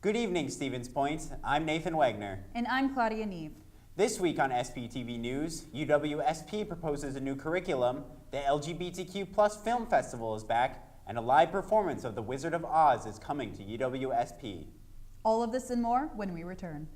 Good evening, Stevens Point. I'm Nathan Wagner. And I'm Claudia Neve. This week on SPTV News, UWSP proposes a new curriculum, the LGBTQ Film Festival is back, and a live performance of The Wizard of Oz is coming to UWSP. All of this and more when we return.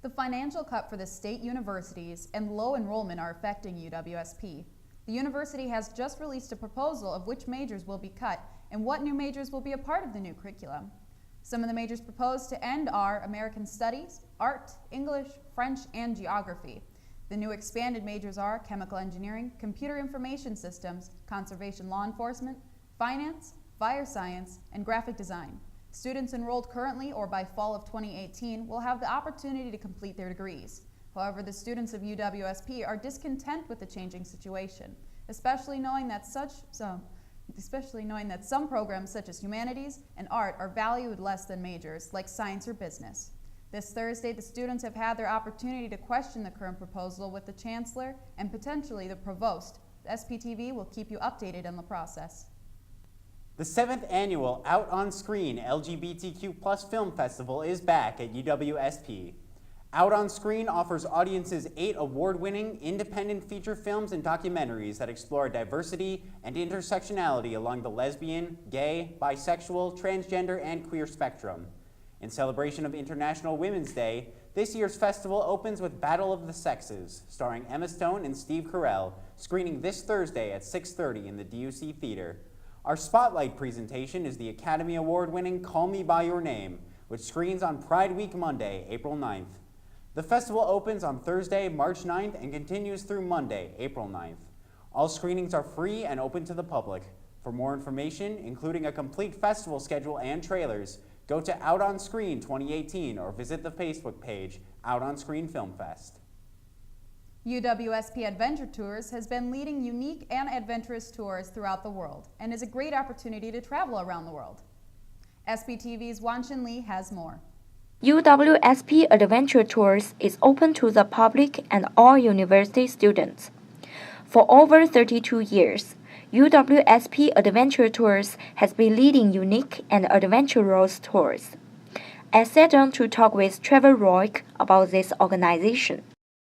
The financial cut for the state universities and low enrollment are affecting UWSP. The university has just released a proposal of which majors will be cut and what new majors will be a part of the new curriculum. Some of the majors proposed to end are American Studies, Art, English, French, and Geography. The new expanded majors are Chemical Engineering, Computer Information Systems, Conservation Law Enforcement, Finance, Fire Science, and Graphic Design. Students enrolled currently or by fall of 2018 will have the opportunity to complete their degrees. However, the students of UWSP are discontent with the changing situation, especially knowing that some programs such as humanities and art are valued less than majors like science or business. This Thursday, the students have had their opportunity to question the current proposal with the chancellor and potentially the provost. The SPTV will keep you updated on the process. The 7th annual Out on Screen LGBTQ Film Festival is back at UWSP. Out on Screen offers audiences 8 award-winning independent feature films and documentaries that explore diversity and intersectionality along the lesbian, gay, bisexual, transgender, and queer spectrum. In celebration of International Women's Day, this year's festival opens with Battle of the Sexes, starring Emma Stone and Steve Carell, screening this Thursday at 6:30 in the DUC Theater. Our spotlight presentation is the Academy Award-winning Call Me By Your Name, which screens on Pride Week Monday, April 9th. The festival opens on Thursday, March 9th and continues through Monday, April 9th. All screenings are free and open to the public. For more information, including a complete festival schedule and trailers, go to Out on Screen 2018 or visit the Facebook page, Out on Screen Film Fest. UWSP Adventure Tours has been leading unique and adventurous tours throughout the world and is a great opportunity to travel around the world. SPTV's Wanshin Lee has more. UWSP Adventure Tours is open to the public and all university students. For over 32 years, UWSP Adventure Tours has been leading unique and adventurous tours. I sat down to talk with Trevor Roy about this organization.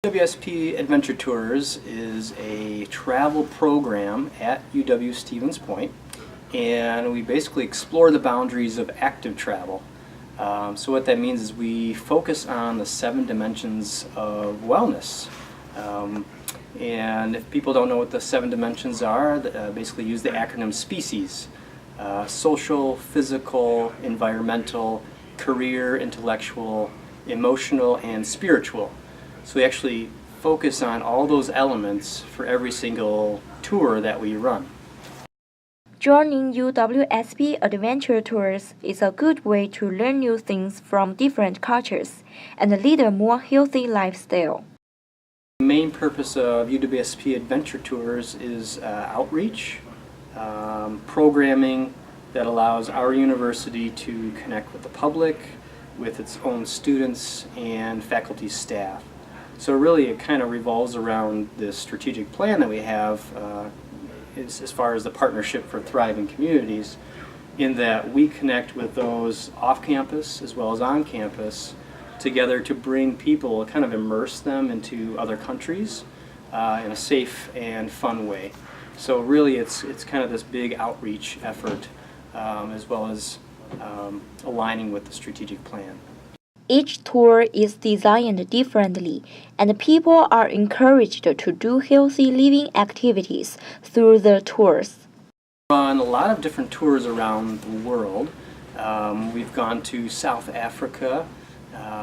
UWSP Adventure Tours is a travel program at UW Stevens Point, and we basically explore the boundaries of active travel. So what that means is we focus on the 7 dimensions of wellness. And if people don't know what the 7 dimensions are, basically use the acronym SPECIES. Social, physical, environmental, career, intellectual, emotional, and spiritual. So we actually focus on all those elements for every single tour that we run. Joining UWSP Adventure Tours is a good way to learn new things from different cultures and lead a more healthy lifestyle. The main purpose of UWSP Adventure Tours is outreach, programming that allows our university to connect with the public, with its own students and faculty staff. So really it kind of revolves around this strategic plan that we have as far as the Partnership for Thriving Communities, in that we connect with those off campus as well as on campus together to bring people, kind of immerse them into other countries in a safe and fun way. So really it's kind of this big outreach effort as well as aligning with the strategic plan. Each tour is designed differently, and people are encouraged to do healthy living activities through the tours. We run a lot of different tours around the world. We've gone to South Africa,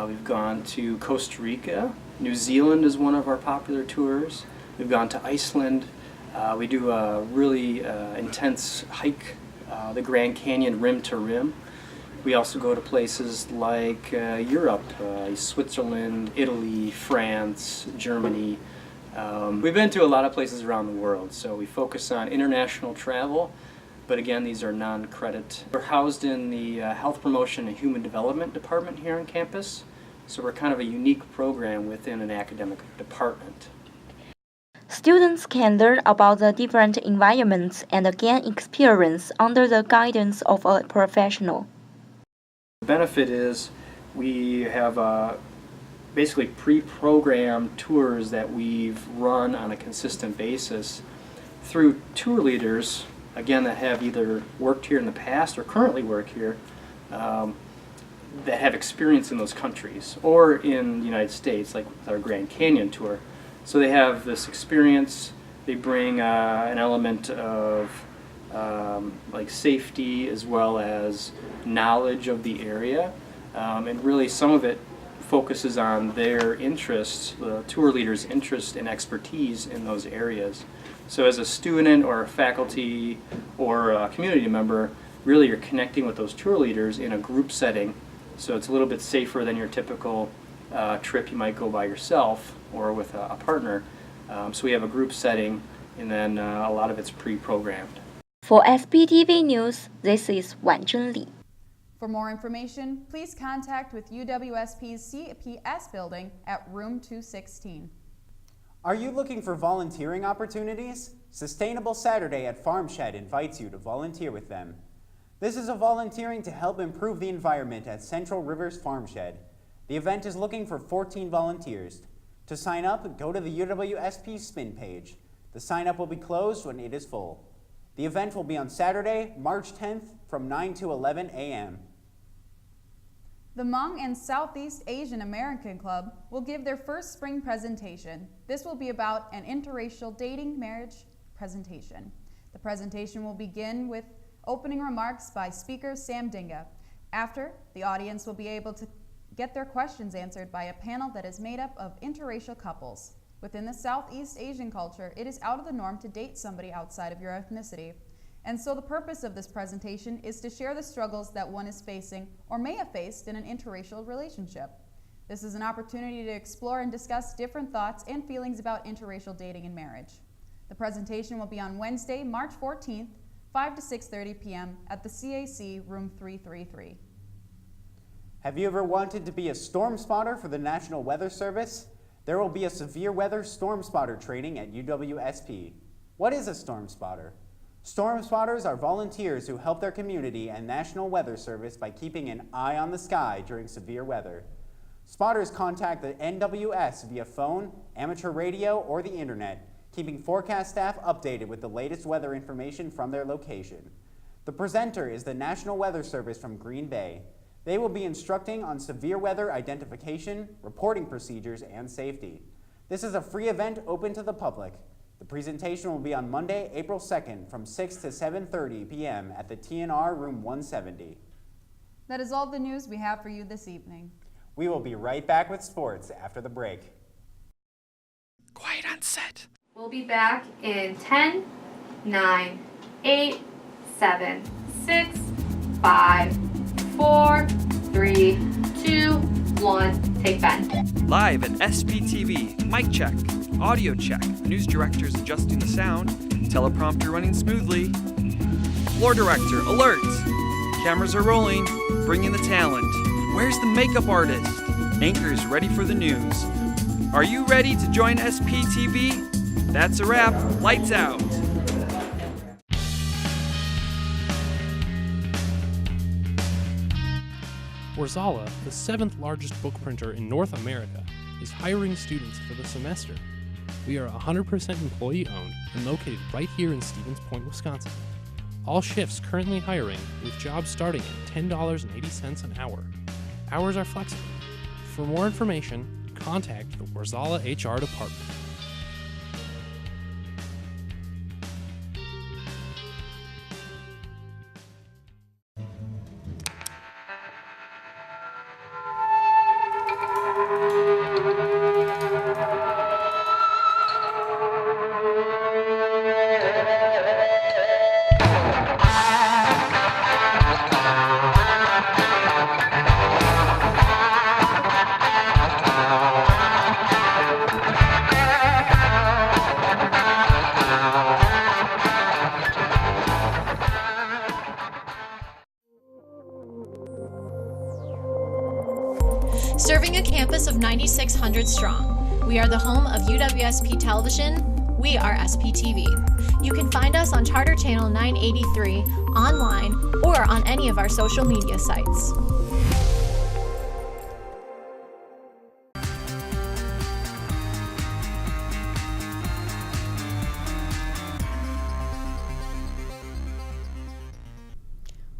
we've gone to Costa Rica, New Zealand is one of our popular tours. We've gone to Iceland. We do a really intense hike, the Grand Canyon rim to rim. We also go to places like Europe, Switzerland, Italy, France, Germany. We've been to a lot of places around the world, so we focus on international travel, but again, these are non-credit. We're housed in the Health Promotion and Human Development Department here on campus, so we're kind of a unique program within an academic department. Students can learn about the different environments and gain experience under the guidance of a professional. The benefit is we have basically pre-programmed tours that we've run on a consistent basis through tour leaders, again, that have either worked here in the past or currently work here, that have experience in those countries or in the United States, like with our Grand Canyon tour. So they have this experience, they bring an element of like safety as well as knowledge of the area, and really some of it focuses on their interests, the tour leader's interest and expertise in those areas. So as a student or a faculty or a community member, really you're connecting with those tour leaders in a group setting, so it's a little bit safer than your typical trip you might go by yourself or with a partner. So we have a group setting, and then a lot of it's pre-programmed. For SPTV News, this is Wanzhen Li. For more information, please contact with UWSP's CPS building at room 216. Are you looking for volunteering opportunities? Sustainable Saturday at Farm Shed invites you to volunteer with them. This is a volunteering to help improve the environment at Central Rivers Farm Shed. The event is looking for 14 volunteers. To sign up, go to the UWSP spin page. The sign up will be closed when it is full. The event will be on Saturday, March 10th from 9 to 11 a.m. The Hmong and Southeast Asian American Club will give their first spring presentation. This will be about an interracial dating marriage presentation. The presentation will begin with opening remarks by speaker Sam Dinga. After, the audience will be able to get their questions answered by a panel that is made up of interracial couples. Within the Southeast Asian culture, it is out of the norm to date somebody outside of your ethnicity. And so the purpose of this presentation is to share the struggles that one is facing or may have faced in an interracial relationship. This is an opportunity to explore and discuss different thoughts and feelings about interracial dating and marriage. The presentation will be on Wednesday, March 14th, 5 to 6:30 p.m. at the CAC, room 333. Have you ever wanted to be a storm spotter for the National Weather Service? There will be a severe weather storm spotter training at UWSP. What is a storm spotter? Storm spotters are volunteers who help their community and National Weather Service by keeping an eye on the sky during severe weather. Spotters contact the NWS via phone, amateur radio, or the internet, keeping forecast staff updated with the latest weather information from their location. The presenter is the National Weather Service from Green Bay. They will be instructing on severe weather identification, reporting procedures, and safety. This is a free event open to the public. The presentation will be on Monday, April 2nd from 6 to 7:30 p.m. at the TNR room 170. That is all the news we have for you this evening. We will be right back with sports after the break. Quiet on set. We'll be back in 10, 9, 8, 7, 6, 5, 4, 3, 2, 1. Take Ben. Live at SPTV, mic check, audio check, news directors adjusting the sound, teleprompter running smoothly. Floor director, alert! Cameras are rolling, bring in the talent. Where's the makeup artist? Anchors ready for the news. Are you ready to join SPTV? That's a wrap, lights out. Warzala, the 7th largest book printer in North America, is hiring students for the semester. We are 100% employee-owned and located right here in Stevens Point, Wisconsin. All shifts currently hiring, with jobs starting at $10.80 an hour. Hours are flexible. For more information, contact the Warzala HR department. Serving a campus of 9,600 strong, we are the home of UWSP Television. We are SPTV. You can find us on Charter Channel 983, online, or on any of our social media sites.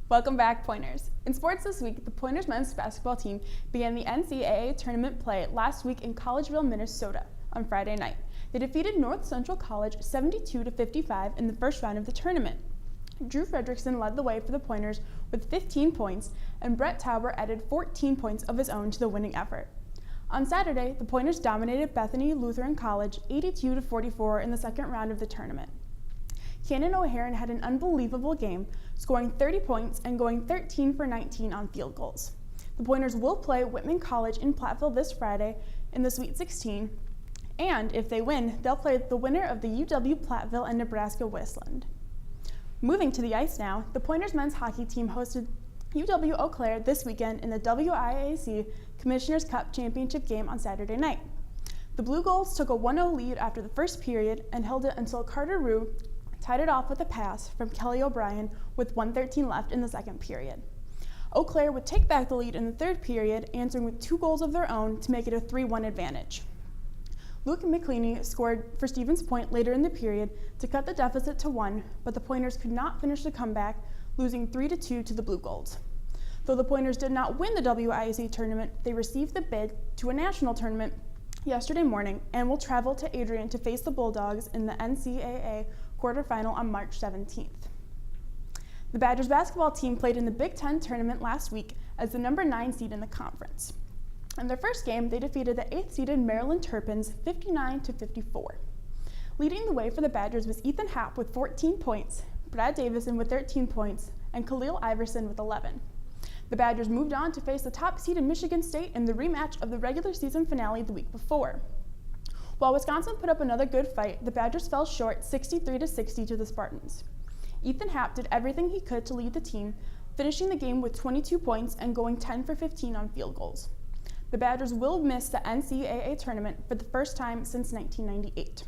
Welcome back, Pointers. In sports this week, the Pointers men's basketball team began the NCAA tournament play last week in Collegeville, Minnesota on Friday night. They defeated North Central College 72-55 in the first round of the tournament. Drew Fredrickson led the way for the Pointers with 15 points, and Brett Tauber added 14 points of his own to the winning effort. On Saturday, the Pointers dominated Bethany Lutheran College 82-44 in the second round of the tournament. Cannon O'Haron had an unbelievable game, scoring 30 points and going 13 for 19 on field goals. The Pointers will play Whitman College in Platteville this Friday in the Sweet 16, and if they win, they'll play the winner of the UW Platteville and Nebraska Westland. Moving to the ice now, the Pointers men's hockey team hosted UW Eau Claire this weekend in the WIAC Commissioner's Cup Championship game on Saturday night. The Blue Goals took a 1-0 lead after the first period and held it until Carter Rue tied it off with a pass from Kelly O'Brien with 1:13 left in the second period. Eau Claire would take back the lead in the third period, answering with 2 goals of their own to make it a 3-1 advantage. Luke McLeany scored for Stevens Point later in the period to cut the deficit to 1, but the Pointers could not finish the comeback, losing 3-2 to the Blue Goals. Though the Pointers did not win the WIAC tournament, they received the bid to a national tournament yesterday morning and will travel to Adrian to face the Bulldogs in the NCAA quarterfinal on March 17th. The Badgers basketball team played in the Big Ten tournament last week as the number 9 seed in the conference. In their first game, they defeated the 8th-seeded Maryland Terrapins 59-54. Leading the way for the Badgers was Ethan Happ with 14 points, Brad Davison with 13 points, and Khalil Iverson with 11. The Badgers moved on to face the top seed in Michigan State in the rematch of the regular season finale the week before. While Wisconsin put up another good fight, the Badgers fell short 63-60 to the Spartans. Ethan Happ did everything he could to lead the team, finishing the game with 22 points and going 10 for 15 on field goals. The Badgers will miss the NCAA tournament for the first time since 1998.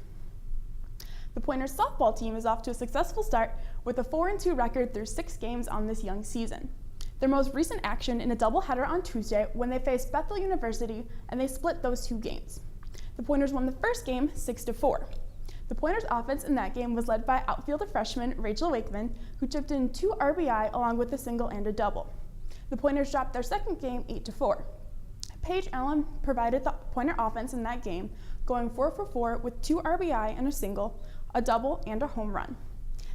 The Pointers softball team is off to a successful start with a 4-2 record through 6 games on this young season. Their most recent action in a doubleheader on Tuesday when they faced Bethel University, and they split those 2 games. The Pointers won the first game 6-4. The Pointers offense in that game was led by outfielder freshman Rachel Wakeman, who chipped in 2 RBI along with a single and a double. The Pointers dropped their second game 8-4. Paige Allen provided the Pointer offense in that game, going 4 for 4 with 2 RBI and a single, a double, and a home run.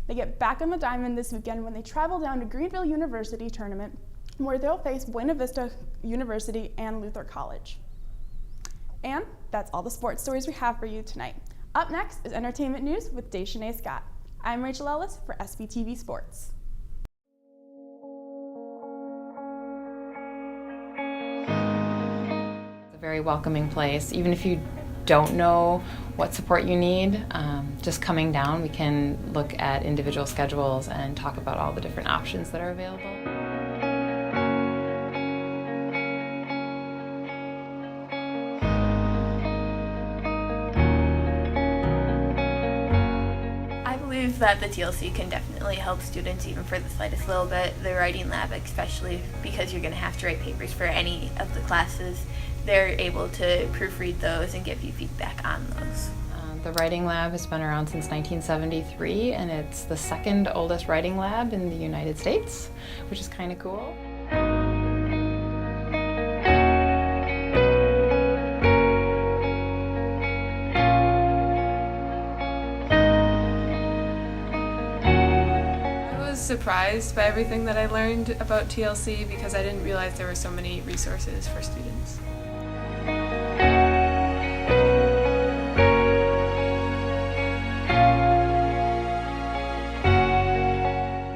They get back on the diamond this weekend when they travel down to Greenville University tournament, where they'll face Buena Vista University and Luther College. And that's all the sports stories we have for you tonight. Up next is entertainment news with Deshanae Scott. I'm Rachel Ellis for SPTV Sports. It's a very welcoming place. Even if you don't know what support you need, just coming down, we can look at individual schedules and talk about all the different options that are available. That the TLC can definitely help students even for the slightest little bit. The writing lab, especially because you're going to have to write papers for any of the classes, they're able to proofread those and give you feedback on those. The writing lab has been around since 1973, and it's the second oldest writing lab in the United States, which is kind of cool. Surprised by everything that I learned about TLC because I didn't realize there were so many resources for students.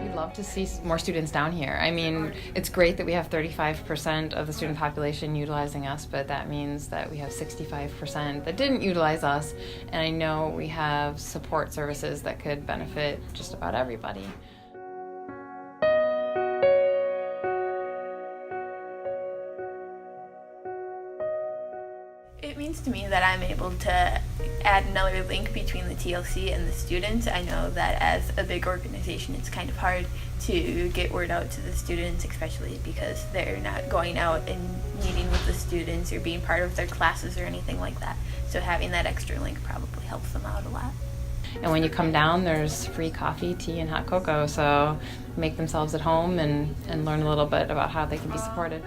We'd love to see more students down here. I mean, it's great that we have 35% of the student population utilizing us, but that means that we have 65% that didn't utilize us, and I know we have support services that could benefit just about everybody. to me that I'm able to add another link between the TLC and the students. I know that as a big organization, it's kind of hard to get word out to the students, especially because they're not going out and meeting with the students or being part of their classes or anything like that. So having that extra link probably helps them out a lot. And when you come down, there's free coffee, tea, and hot cocoa, so make themselves at home and learn a little bit about how they can be supported.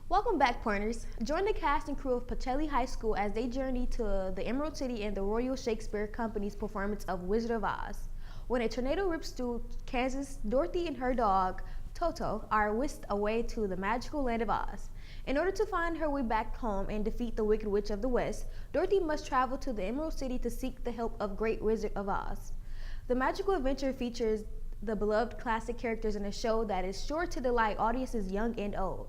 Welcome back, Pointers. Join the cast and crew of Pacelli High School as they journey to the Emerald City and the Royal Shakespeare Company's performance of Wizard of Oz. When a tornado rips through Kansas, Dorothy and her dog, Toto, are whisked away to the magical land of Oz. In order to find her way back home and defeat the Wicked Witch of the West, Dorothy must travel to the Emerald City to seek the help of Great Wizard of Oz. The magical adventure features the beloved classic characters in a show that is sure to delight audiences young and old.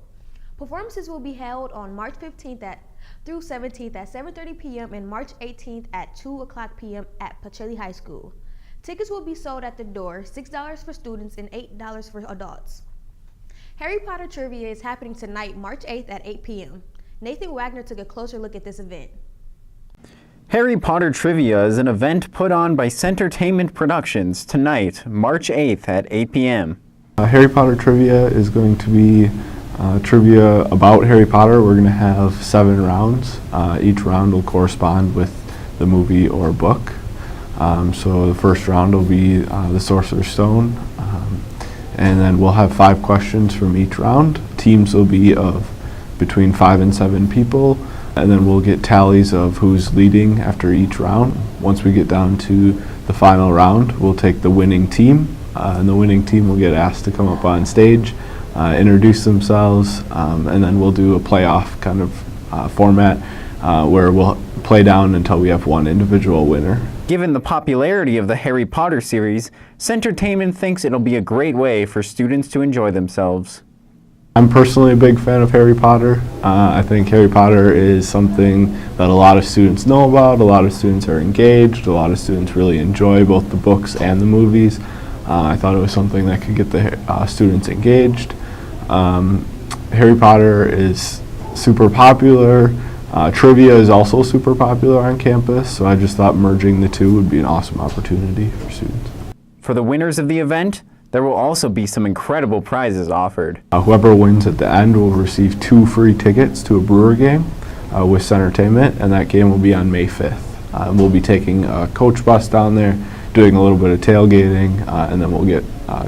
Performances will be held on March 15th through 17th at 7:30 p.m. and March 18th at 2 o'clock p.m. at Pacelli High School. Tickets will be sold at the door, $6 for students and $8 for adults. Harry Potter Trivia is happening tonight, March 8th at 8 p.m. Nathan Wagner took a closer look at this event. Harry Potter Trivia is an event put on by Centrepointe Productions tonight, March 8th at 8 p.m. Harry Potter Trivia is going to be trivia about Harry Potter. We're going to have 7 rounds. Each round will correspond with the movie or book. So the first round will be the Sorcerer's Stone, and then we'll have 5 questions from each round. Teams will be of between 5 and 7 people, and then we'll get tallies of who's leading after each round. Once we get down to the final round, we'll take the winning team, and the winning team will get asked to come up on stage, introduce themselves, and then we'll do a playoff kind of format where we'll play down until we have one individual winner. Given the popularity of the Harry Potter series, Centrepointe thinks it'll be a great way for students to enjoy themselves. I'm personally a big fan of Harry Potter. I think Harry Potter is something that a lot of students know about, a lot of students are engaged, a lot of students really enjoy both the books and the movies. I thought it was something that could get the students engaged. Harry Potter is super popular. Trivia is also super popular on campus, so I just thought merging the two would be an awesome opportunity for students. For the winners of the event, there will also be some incredible prizes offered. Whoever wins at the end will receive 2 free tickets to a Brewer game with Centrepointe, and that game will be on May 5th. We'll be taking a coach bus down there, doing a little bit of tailgating, and then we'll get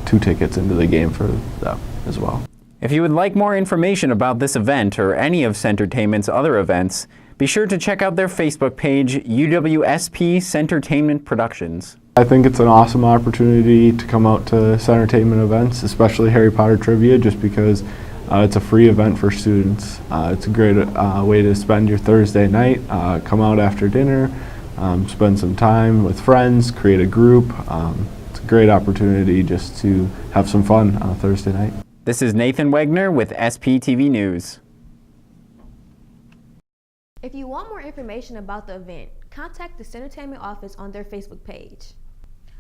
2 tickets into the game for them as well. If you would like more information about this event or any of Centrepointe's other events, be sure to check out their Facebook page, UWSP Centrepointe Productions. I think it's an awesome opportunity to come out to Centrepointe events, especially Harry Potter Trivia, just because it's a free event for students. It's a great way to spend your Thursday night. Come out after dinner, spend some time with friends, create a group. It's a great opportunity just to have some fun on a Thursday night. This is Nathan Wegner with SPTV News. If you want more information about the event, contact the Centrepointe office on their Facebook page.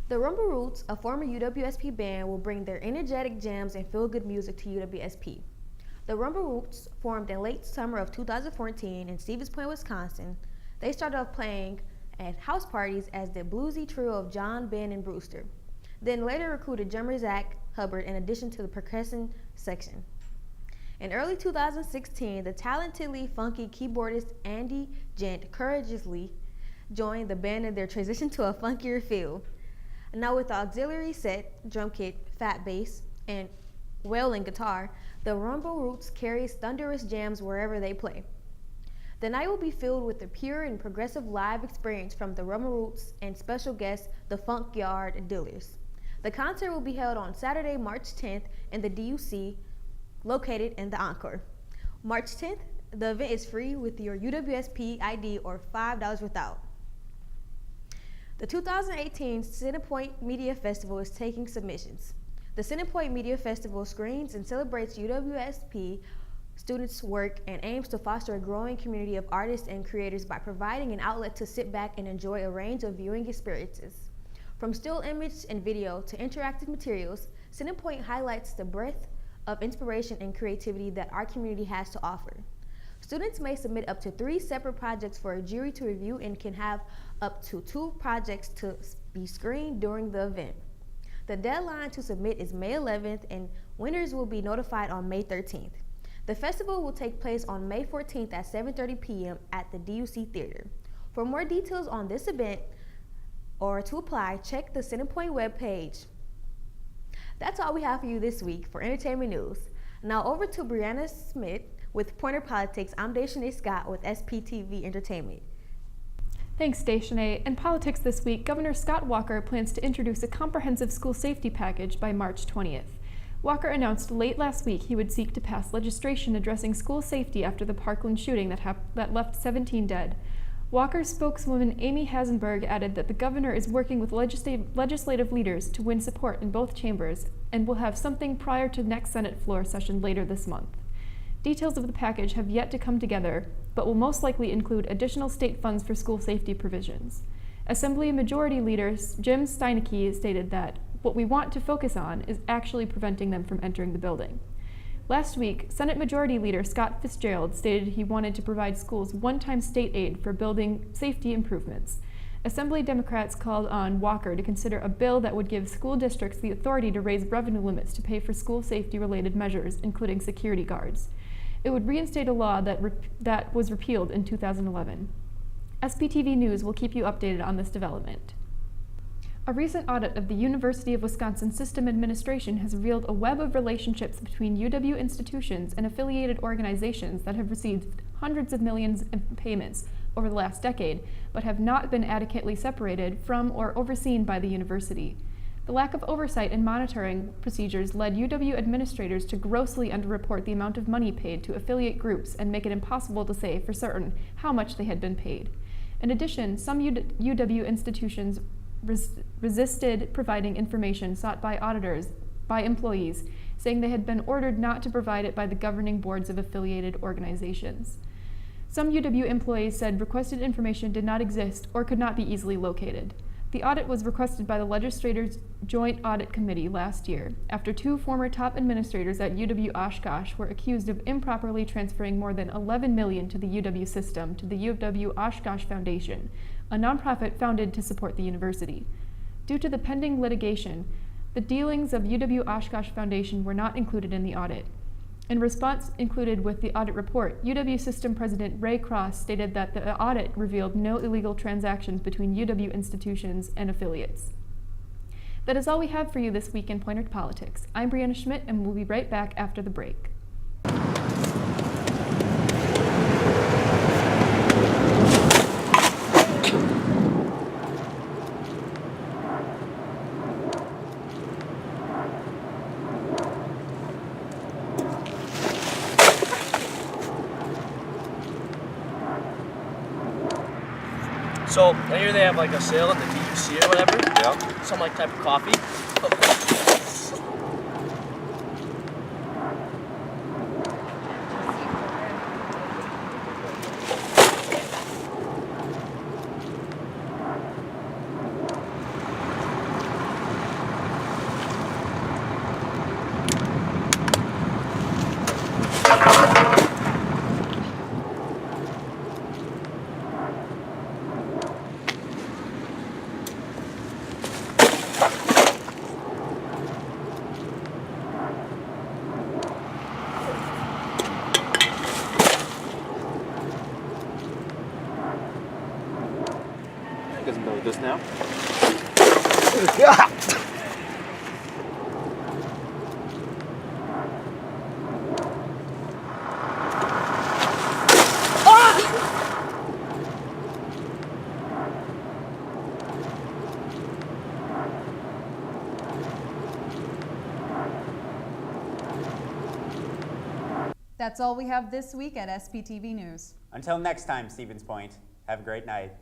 The Rumble Roots, a former UWSP band, will bring their energetic jams and feel-good music to UWSP. The Rumble Roots formed in late summer of 2014 in Stevens Point, Wisconsin. They started off playing at house parties as the bluesy trio of John, Ben, and Brewster. Then later recruited drummer Zach Hubbard in addition to the percussion section. In early 2016, the talentedly funky keyboardist Andy Gent courageously joined the band in their transition to a funkier feel. Now with the auxiliary set, drum kit, fat bass, and wailing guitar, the Rumble Roots carries thunderous jams wherever they play. The night will be filled with a pure and progressive live experience from the Rumble Roots and special guests, the Funk Yard Dillers. The concert will be held on Saturday, March 10th in the DUC, located in the Encore. March 10th, the event is free with your UWSP ID or $5 without. The 2018 Centrepointe Media Festival is taking submissions. The Centrepointe Media Festival screens and celebrates UWSP students' work and aims to foster a growing community of artists and creators by providing an outlet to sit back and enjoy a range of viewing experiences. From still image and video to interactive materials, Centrepointe highlights the breadth of inspiration and creativity that our community has to offer. Students may submit up to 3 separate projects for a jury to review and can have up to 2 projects to be screened during the event. The deadline to submit is May 11th and winners will be notified on May 13th. The festival will take place on May 14th at 7:30 p.m. at the DUC Theater. For more details on this event or to apply, check the Centrepointe webpage. That's all we have for you this week for entertainment news. Now over to Brianna Smith with Pointer Politics. I'm Deshanae Scott with SPTV Entertainment. Thanks, Deshanae. In politics this week, Governor Scott Walker plans to introduce a comprehensive school safety package by March 20th. Walker announced late last week he would seek to pass legislation addressing school safety after the Parkland shooting that left 17 dead. Walker's spokeswoman Amy Hasenberg added that the governor is working with legislative leaders to win support in both chambers and will have something prior to next Senate floor session later this month. Details of the package have yet to come together, but will most likely include additional state funds for school safety provisions. Assembly Majority Leader Jim Steineke stated that what we want to focus on is actually preventing them from entering the building. Last week, Senate Majority Leader Scott Fitzgerald stated he wanted to provide schools one-time state aid for building safety improvements. Assembly Democrats called on Walker to consider a bill that would give school districts the authority to raise revenue limits to pay for school safety-related measures, including security guards. It would reinstate a law that was repealed in 2011. SPTV News will keep you updated on this development. A recent audit of the University of Wisconsin System Administration has revealed a web of relationships between UW institutions and affiliated organizations that have received hundreds of millions in payments over the last decade, but have not been adequately separated from or overseen by the university. The lack of oversight and monitoring procedures led UW administrators to grossly underreport the amount of money paid to affiliate groups and make it impossible to say for certain how much they had been paid. In addition, some UW institutions resisted providing information sought by auditors by employees, saying they had been ordered not to provide it by the governing boards of affiliated organizations. Some UW employees said requested information did not exist or could not be easily located. The audit was requested by the Legislators' Joint Audit Committee last year, after 2 former top administrators at UW-Oshkosh were accused of improperly transferring more than $11 million to the UW system to the UW-Oshkosh Foundation, a nonprofit founded to support the university. Due to the pending litigation, the dealings of UW-Oshkosh Foundation were not included in the audit. In response included with the audit report, UW System President Ray Cross stated that the audit revealed no illegal transactions between UW institutions and affiliates. That is all we have for you this week in Pointer Politics. I'm Brianna Schmidt, and we'll be right back after the break. So I hear they have like a sale at the DUC or whatever. Yeah. Some like type of coffee. Doesn't go with this now. That's all we have this week at SPTV News. Until next time, Stevens Point, have a great night.